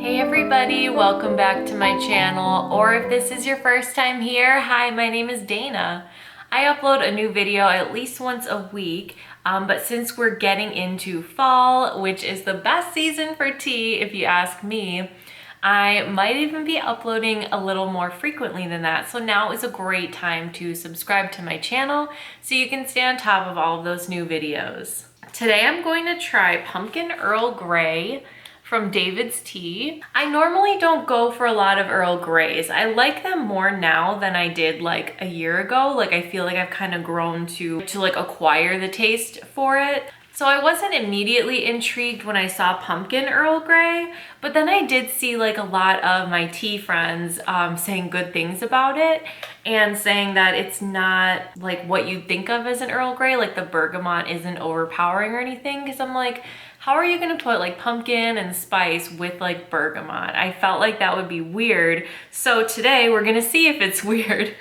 Hey everybody, welcome back to my channel, or if this is your first time here, hi, my name is Dana. I upload a new video at least once a week, but since we're getting into fall, which is the best season for tea if you ask me, I might even be uploading a little more frequently than that. So now is a great time to subscribe to my channel so you can stay on top of all of those new videos. Today I'm going to try Pumpkin Earl Grey from DAVIDSTea. I normally don't go for a lot of Earl Greys. I like them more now than I did like a year ago. Like I feel like I've kind of grown to like acquire the taste for it. So I wasn't immediately intrigued when I saw Pumpkin Earl Grey, but then I did see like a lot of my tea friends saying good things about it and saying that it's not like what you'd think of as an Earl Grey, like the bergamot isn't overpowering or anything, because I'm like, how are you gonna put like pumpkin and spice with like bergamot? I felt like that would be weird. So today we're gonna see if it's weird.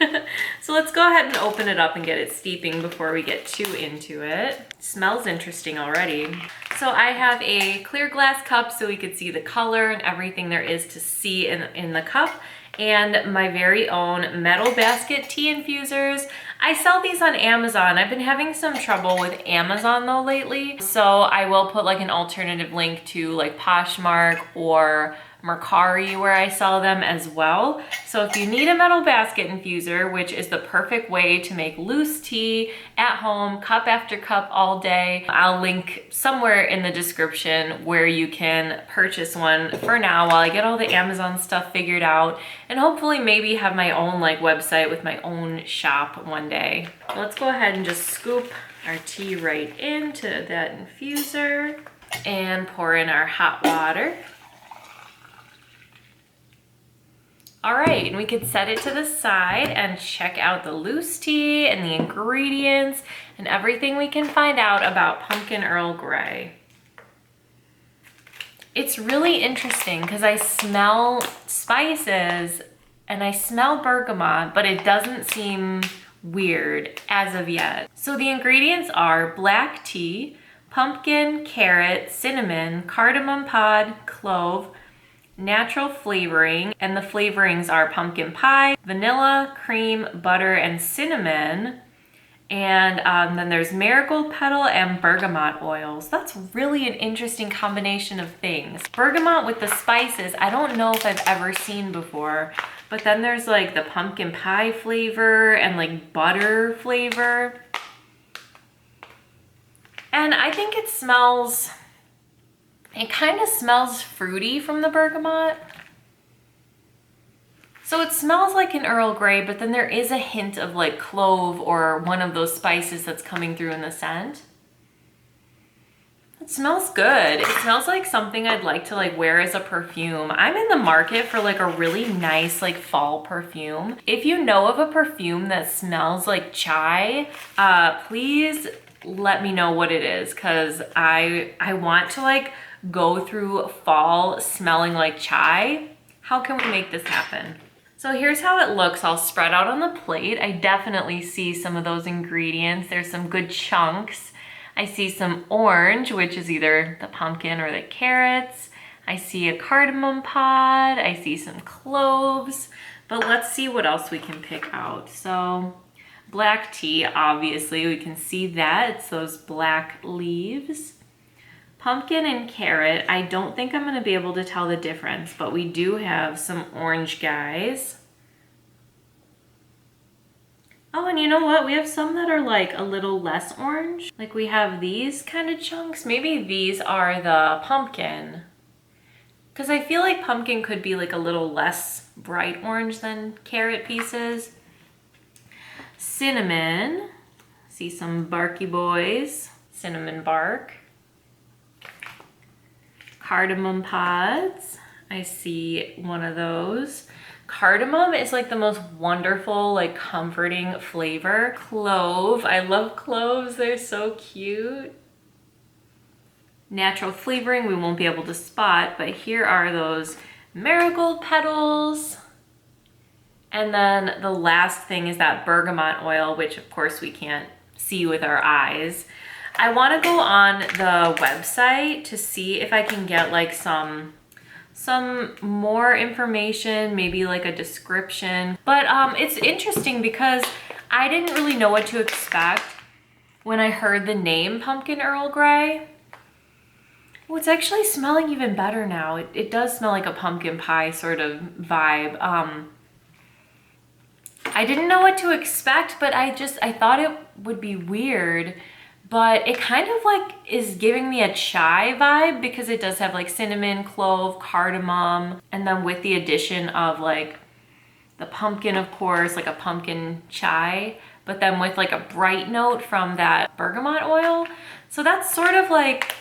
So let's go ahead and open it up and get it steeping before we get too into it. Smells interesting already. So I have a clear glass cup so we could see the color and everything there is to see in the cup, and my very own metal basket tea infusers. I sell these on Amazon. I've been having some trouble with Amazon though lately, so I will put like an alternative link to like Poshmark or Mercari where I sell them as well. So if you need a metal basket infuser, which is the perfect way to make loose tea at home, cup after cup all day, I'll link somewhere in the description where you can purchase one for now while I get all the Amazon stuff figured out, and hopefully maybe have my own like website with my own shop one day. Let's go ahead and just scoop our tea right into that infuser and pour in our hot water. All right, and we could set it to the side and check out the loose tea and the ingredients and everything we can find out about Pumpkin Earl Grey. It's really interesting because I smell spices and I smell bergamot, but it doesn't seem weird as of yet. So the ingredients are black tea, pumpkin, carrot, cinnamon, cardamom pod, clove, natural flavoring, and the flavorings are pumpkin pie, vanilla, cream, butter, and cinnamon. And then there's marigold petal and bergamot oils. That's really an interesting combination of things. Bergamot with the spices, I don't know if I've ever seen before, but then there's like the pumpkin pie flavor and like butter flavor. And I think it smells, it kind of smells fruity from the bergamot. So it smells like an Earl Grey, but then there is a hint of like clove or one of those spices that's coming through in the scent. It smells good. It smells like something I'd like to like wear as a perfume. I'm in the market for like a really nice like fall perfume. If you know of a perfume that smells like chai, please let me know what it is, because I want to like go through fall smelling like chai. How can we make this happen? So here's how it looks all spread out on the plate. I definitely see some of those ingredients. There's some good chunks. I see some orange, which is either the pumpkin or the carrots. I see a cardamom pod. I see some cloves, but let's see what else we can pick out. So black tea, obviously, we can see that. It's those black leaves. Pumpkin and carrot, I don't think I'm gonna be able to tell the difference, but we do have some orange guys. Oh, and you know what? We have some that are like a little less orange. Like we have these kind of chunks. Maybe these are the pumpkin, because I feel like pumpkin could be like a little less bright orange than carrot pieces. Cinnamon, see some barky boys, cinnamon bark. Cardamom pods, I see one of those. Cardamom is like the most wonderful, like comforting flavor. Clove, I love cloves, they're so cute. Natural flavoring, we won't be able to spot, but here are those marigold petals. And then the last thing is that bergamot oil, which of course we can't see with our eyes. I want to go on the website to see if I can get like some some more information, maybe like a description. But it's interesting because I didn't really know what to expect when I heard the name Pumpkin Earl Grey. Well, it's actually smelling even better now. It does smell like a pumpkin pie sort of vibe. I didn't know what to expect, but I thought it would be weird, but it kind of like is giving me a chai vibe because it does have like cinnamon, clove, cardamom, and then with the addition of like the pumpkin, of course, like a pumpkin chai, but then with like a bright note from that bergamot oil. So that's sort of like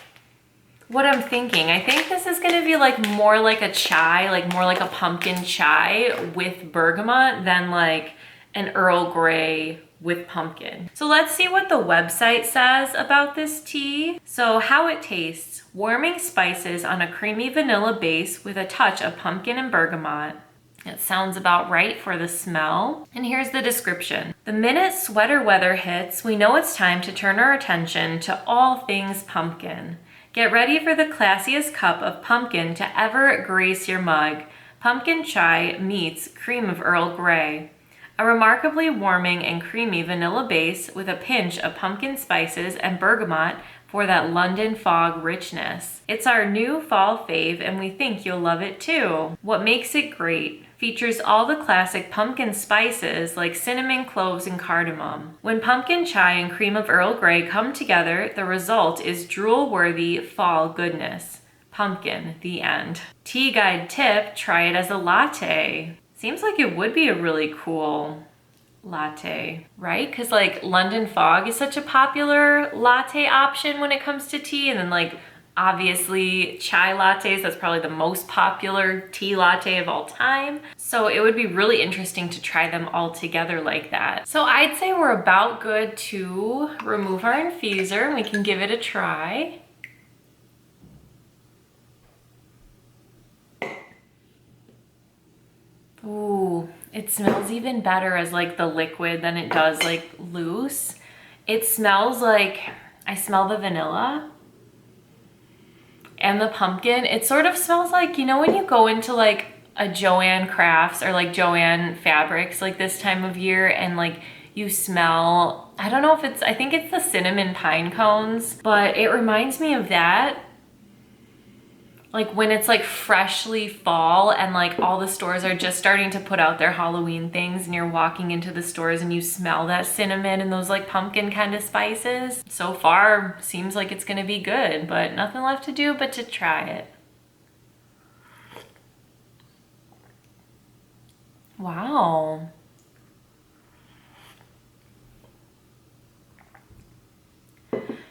what I'm thinking. I think this is gonna be like more like a chai, like more like a pumpkin chai with bergamot than like an Earl Grey with pumpkin. So let's see what the website says about this tea. So how it tastes: warming spices on a creamy vanilla base with a touch of pumpkin and bergamot. It sounds about right for the smell. And here's the description. The minute sweater weather hits, we know it's time to turn our attention to all things pumpkin. Get ready for the classiest cup of pumpkin to ever grace your mug. Pumpkin chai meets cream of Earl Grey. A remarkably warming and creamy vanilla base with a pinch of pumpkin spices and bergamot for that London fog richness. It's our new fall fave and we think you'll love it too. What makes it great? Features all the classic pumpkin spices like cinnamon, cloves, and cardamom. When pumpkin chai and cream of Earl Grey come together, the result is drool-worthy fall goodness. Pumpkin, the end. Tea guide tip, try it as a latte. Seems like it would be a really cool latte, right? Because like London fog is such a popular latte option when it comes to tea, and then like obviously chai lattes, that's probably the most popular tea latte of all time. So it would be really interesting to try them all together like that. So I'd say we're about good to remove our infuser and we can give it a try. Ooh, it smells even better as like the liquid than it does like loose. It smells like, I smell the vanilla and the pumpkin. It sort of smells like, you know, when you go into like a Joann Crafts or like Joann Fabrics like this time of year and like you smell, I don't know if it's, I think it's the cinnamon pine cones, but it reminds me of that. Like when it's like freshly fall and like all the stores are just starting to put out their Halloween things and you're walking into the stores and you smell that cinnamon and those like pumpkin kind of spices. So far seems like it's gonna be good, but nothing left to do but to try it. Wow.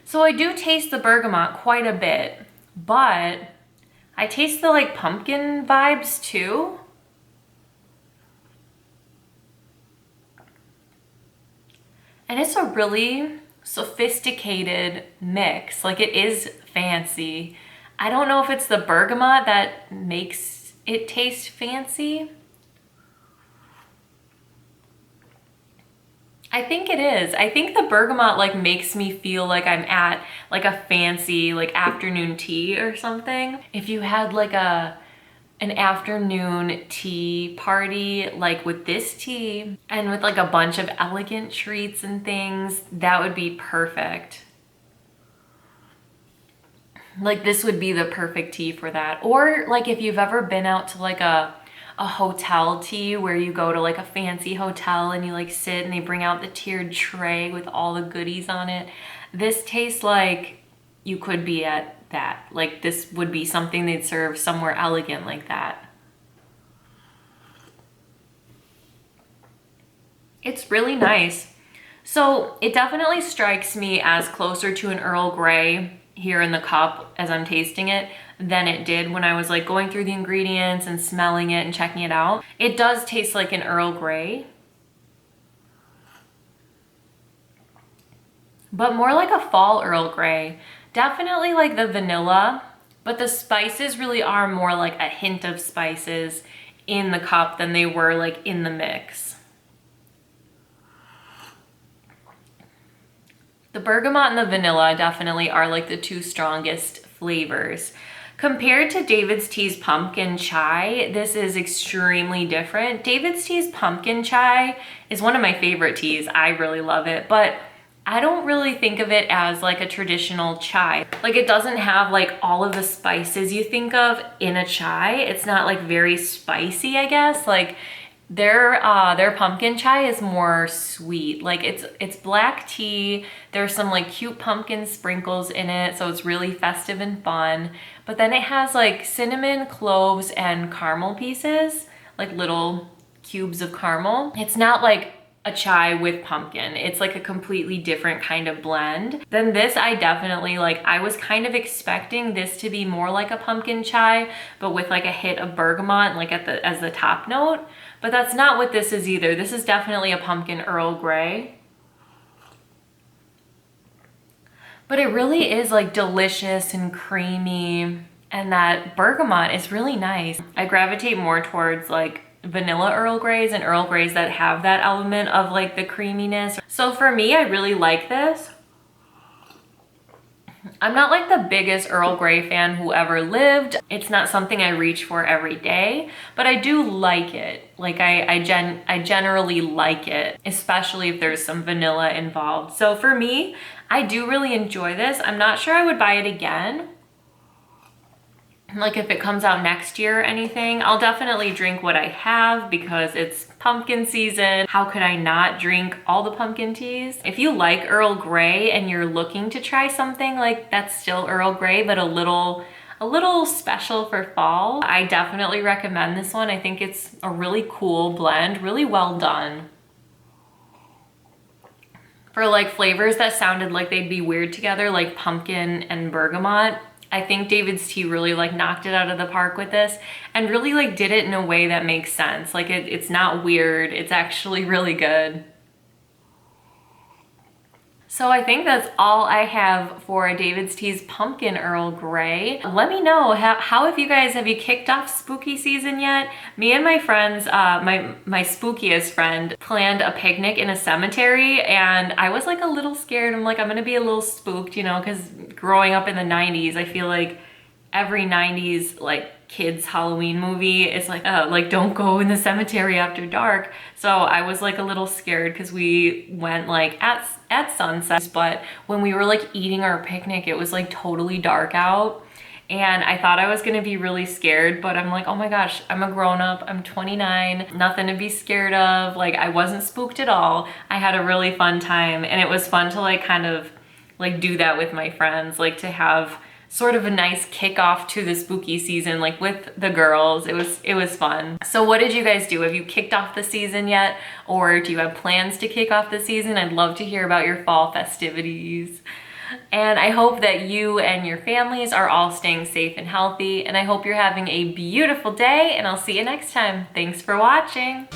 So I do taste the bergamot quite a bit, but I taste the like pumpkin vibes too. And it's a really sophisticated mix. Like it is fancy. I don't know if it's the bergamot that makes it taste fancy. I think it is. I think the bergamot like makes me feel like I'm at like a fancy like afternoon tea or something. If you had like an afternoon tea party like with this tea and with like a bunch of elegant treats and things, that would be perfect. Like this would be the perfect tea for that. Or like if you've ever been out to like a hotel tea where you go to like a fancy hotel and you like sit and they bring out the tiered tray with all the goodies on it. This tastes like you could be at that. Like this would be something they'd serve somewhere elegant like that. It's really nice. So it definitely strikes me as closer to an Earl Grey here in the cup as I'm tasting it than it did when I was like going through the ingredients and smelling it and checking it out. It does taste like an Earl Grey, but more like a fall Earl Grey. Definitely like the vanilla, but the spices really are more like a hint of spices in the cup than they were like in the mix. The bergamot and the vanilla definitely are like the two strongest flavors. Compared to David's Tea's pumpkin chai, this is extremely different. David's Tea's pumpkin chai is one of my favorite teas. I really love it, but I don't really think of it as like a traditional chai. Like it doesn't have like all of the spices you think of in a chai. It's not like very spicy, I guess. Like their pumpkin chai is more sweet. Like it's black tea. There's some like cute pumpkin sprinkles in it, so it's really festive and fun. But then it has like cinnamon, cloves, and caramel pieces, like little cubes of caramel. It's not like a chai with pumpkin. It's like a completely different kind of blend. Then this I definitely like. I was kind of expecting this to be more like a pumpkin chai, but with like a hit of bergamot like as the top note. But that's not what this is either. This is definitely a pumpkin Earl Grey. But it really is like delicious and creamy, and that bergamot is really nice. I gravitate more towards like vanilla Earl Greys and Earl Greys that have that element of like the creaminess. So for me, I really like this. I'm not like the biggest Earl Grey fan who ever lived. It's not something I reach for every day, but I do like it. Like I generally like it, especially if there's some vanilla involved. So for me, I do really enjoy this. I'm not sure I would buy it again. Like if it comes out next year or anything, I'll definitely drink what I have because it's pumpkin season. How could I not drink all the pumpkin teas? If you like Earl Grey and you're looking to try something like that's still Earl Grey but a little special for fall, I definitely recommend this one. I think it's a really cool blend, really well done. For like flavors that sounded like they'd be weird together, like pumpkin and bergamot, I think David's Tea really like knocked it out of the park with this and really like did it in a way that makes sense. Like it's not weird, it's actually really good. So I think that's all I have for David's Tea's Pumpkin Earl Grey. Let me know, how have you kicked off spooky season yet? Me and my friends, my spookiest friend, planned a picnic in a cemetery, and I was like a little scared. I'm like, I'm gonna be a little spooked, you know, because growing up in the 90s, I feel like every 90s like kids Halloween movie is like don't go in the cemetery after dark. So I was like a little scared because we went like at sunset, but when we were like eating our picnic, it was like totally dark out. And I thought I was gonna be really scared, but I'm like, oh my gosh, I'm a grown-up, I'm 29, nothing to be scared of. Like I wasn't spooked at all. I had a really fun time, and it was fun to like kind of like do that with my friends, like to have sort of a nice kickoff to the spooky season, like with the girls. It was fun. So what did you guys do? Have you kicked off the season yet? Or do you have plans to kick off the season? I'd love to hear about your fall festivities. And I hope that you and your families are all staying safe and healthy. And I hope you're having a beautiful day, and I'll see you next time. Thanks for watching.